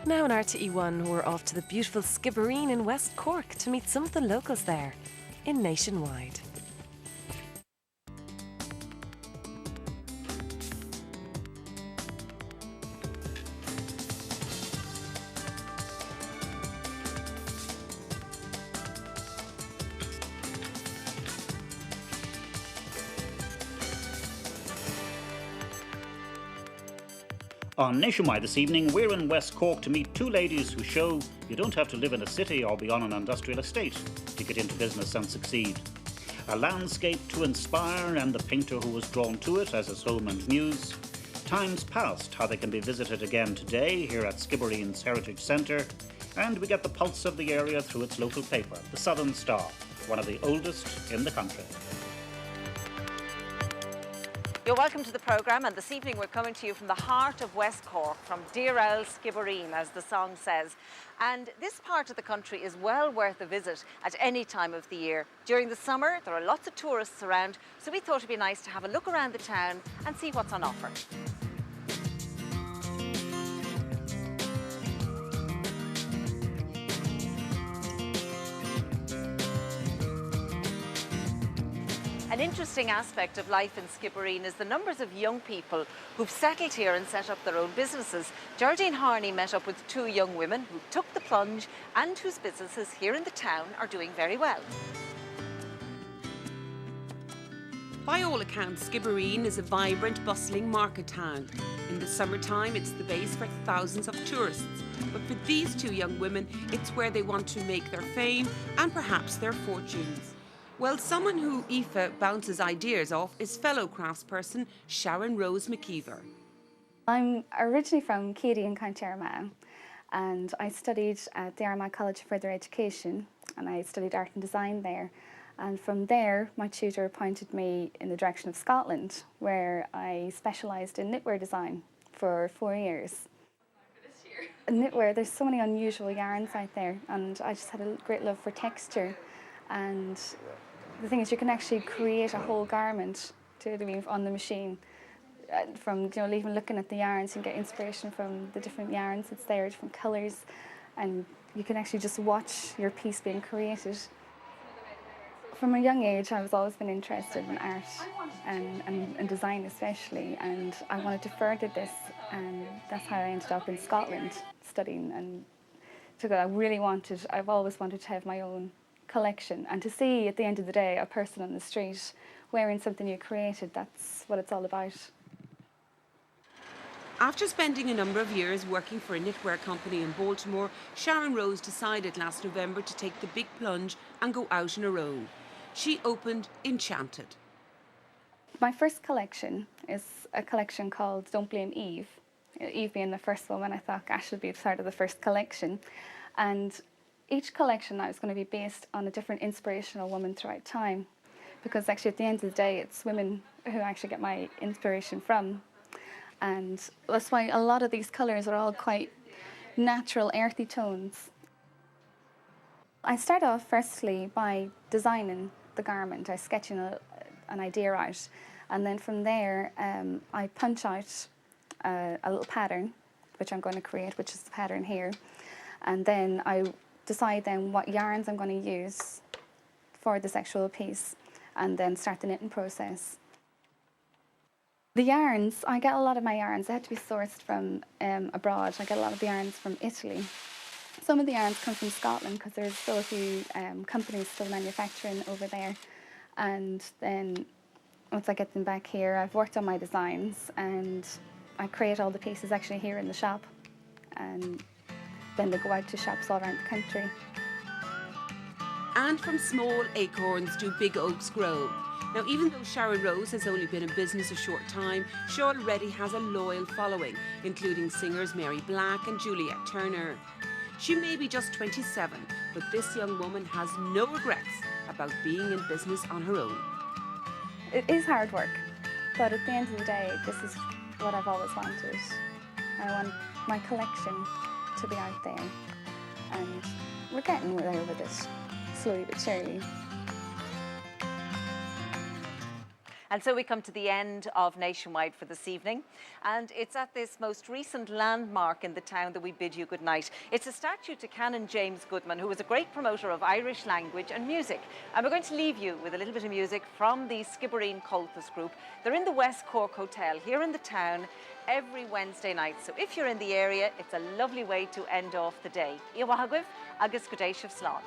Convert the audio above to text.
now on RTE1, we're off to the beautiful Skibbereen in West Cork to meet some of the locals there in Nationwide. On Nationwide this evening, we're in West Cork to meet two ladies who show you don't have to live in a city or be on an industrial estate to get into business and succeed. A landscape to inspire and the painter who was drawn to it as his home and muse. Times past, how they can be visited again today here at Skibbereen's Heritage Centre. And we get the pulse of the area through its local paper, the Southern Star, one of the oldest in the country. You're welcome to the programme, and this evening we're coming to you from the heart of West Cork, from Dear Owl Skibbereen, as the song says. And this part of the country is well worth a visit at any time of the year. During the summer, there are lots of tourists around, so we thought it'd be nice to have a look around the town and see what's on offer. An interesting aspect of life in Skibbereen is the numbers of young people who've settled here and set up their own businesses. Geraldine Harney met up with two young women who took the plunge and whose businesses here in the town are doing very well. By all accounts, Skibbereen is a vibrant, bustling market town. In the summertime, it's the base for thousands of tourists. But for these two young women, it's where they want to make their fame and perhaps their fortunes. Well, someone who Aoife bounces ideas off is fellow craftsperson Sharon Rose McKeever. I'm originally from Keady in County Armagh, and I studied at the Armagh College of Further Education, and I studied art and design there. And from there, my tutor pointed me in the direction of Scotland, where I specialised in knitwear design for 4 years. Knitwear, there's so many unusual yarns out there, and I just had a great love for texture. And the thing is, you can actually create a whole garment on the machine. From even looking at the yarns, you can get inspiration from the different yarns that's there, different colours, and you can actually just watch your piece being created. From a young age, I've always been interested in art and design especially, and I wanted to further this, and that's how I ended up in Scotland studying. And so I've always wanted to have my own collection, and to see at the end of the day a person on the street wearing something you created, that's what it's all about. After spending a number of years working for a knitwear company in Baltimore, Sharon Rose decided last November to take the big plunge and go out on her own. She opened Enchanted. My first collection is a collection called Don't Blame Eve. Eve being the first woman, I thought Ash should be part of the first collection. And each collection now is going to be based on a different inspirational woman throughout time, because actually at the end of the day it's women who actually get my inspiration from. And that's why a lot of these colours are all quite natural, earthy tones. I start off firstly by designing the garment. I sketch an idea out, and then from there I punch out a little pattern which I'm going to create, which is the pattern here, and then I decide then what yarns I'm going to use for this actual piece, and then start the knitting process. The yarns, I get a lot of my yarns, they have to be sourced from abroad. I get a lot of the yarns from Italy. Some of the yarns come from Scotland because there's still a few companies still manufacturing over there. And then once I get them back here, I've worked on my designs and I create all the pieces actually here in the shop. And then they go out to shops all around the country. And from small acorns do big oaks grow. Now, even though Sharon Rose has only been in business a short time, she already has a loyal following, including singers Mary Black and Juliet Turner. She may be just 27, but this young woman has no regrets about being in business on her own. It is hard work, but at the end of the day, this is what I've always wanted. I want my collection to be out there, and we're getting there with it, slowly but surely. And so we come to the end of Nationwide for this evening, and it's at this most recent landmark in the town that we bid you good night. It's a statue to Canon James Goodman, who was a great promoter of Irish language and music. And we're going to leave you with a little bit of music from the Skibbereen Colthus group. They're in the West Cork Hotel here in the town every Wednesday night. So if you're in the area, it's a lovely way to end off the day. Iwahagwif, agus Gudeshiv Slán.